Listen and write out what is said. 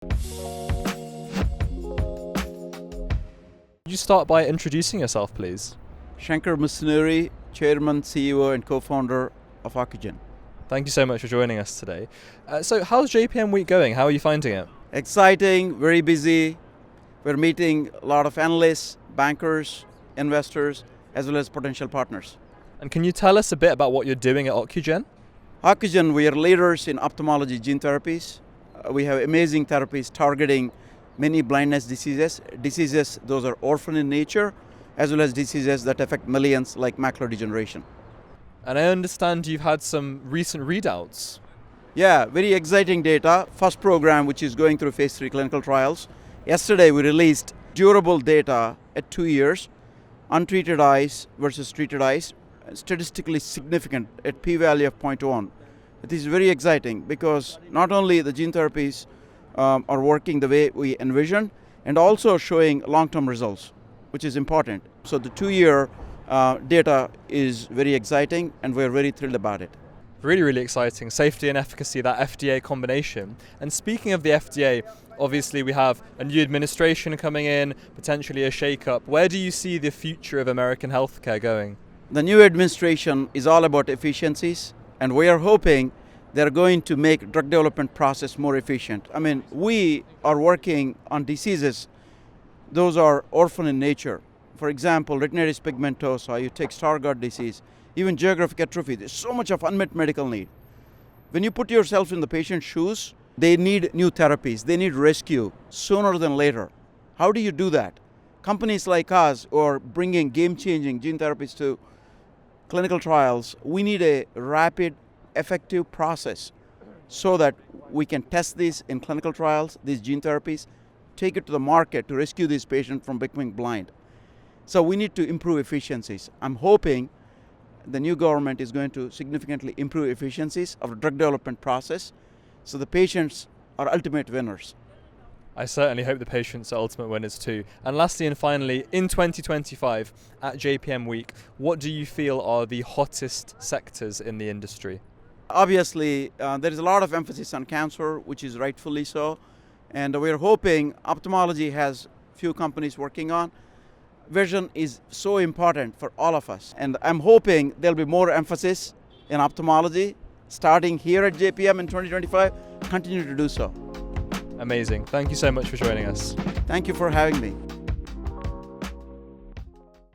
Could you start by introducing yourself, please? Shankar Musunuri, Chairman, CEO, and co-founder of Ocugen. Thank you so much for joining us today. So how's JPM week going? How are you finding it? Exciting, very busy. We're meeting a lot of analysts, bankers, investors, as well as potential partners. And can you tell us a bit about what you're doing at Ocugen? Ocugen, we are leaders in ophthalmology gene therapies. We have amazing therapies targeting many blindness diseases, those are orphan in nature, as well as diseases that affect millions like macular degeneration. And I understand you've had some recent readouts. Yeah, very exciting data. First program which is going through phase 3 clinical trials. Yesterday we released durable data at 2 years, untreated eyes versus treated eyes, statistically significant at p-value of 0.1. It is very exciting because not only the gene therapies are working the way we envisioned, and also showing long-term results, which is important. So the 2-year data is very exciting, and we're very thrilled about it. Really, really exciting. Safety and efficacy, that FDA combination. And speaking of the FDA, obviously we have a new administration coming in, potentially a shake-up. Where do you see the future of American healthcare going? The new administration is all about efficiencies, and we are hoping they're going to make drug development process more efficient. I mean, we are working on diseases, those are orphan in nature. For example, retinitis pigmentosa, you take Stargardt disease, even geographic atrophy, there's so much of unmet medical need. When you put yourself in the patient's shoes, they need new therapies, they need rescue sooner than later. How do you do that? Companies like us who are bringing game-changing gene therapies to clinical trials, we need a rapid, effective process so that we can test these in clinical trials, these gene therapies, take it to the market to rescue these patients from becoming blind. So we need to improve efficiencies. I'm hoping the new government is going to significantly improve efficiencies of the drug development process so the patients are ultimate winners. I certainly hope the patients are ultimate winners too. And lastly and finally, in 2025 at JPM Week, what do you feel are the hottest sectors in the industry? Obviously, there is a lot of emphasis on cancer, which is rightfully so, and we're hoping ophthalmology has few companies working on. Vision is so important for all of us, and I'm hoping there'll be more emphasis in ophthalmology starting here at JPM in 2025, continue to do so. Amazing. Thank you so much for joining us. Thank you for having me.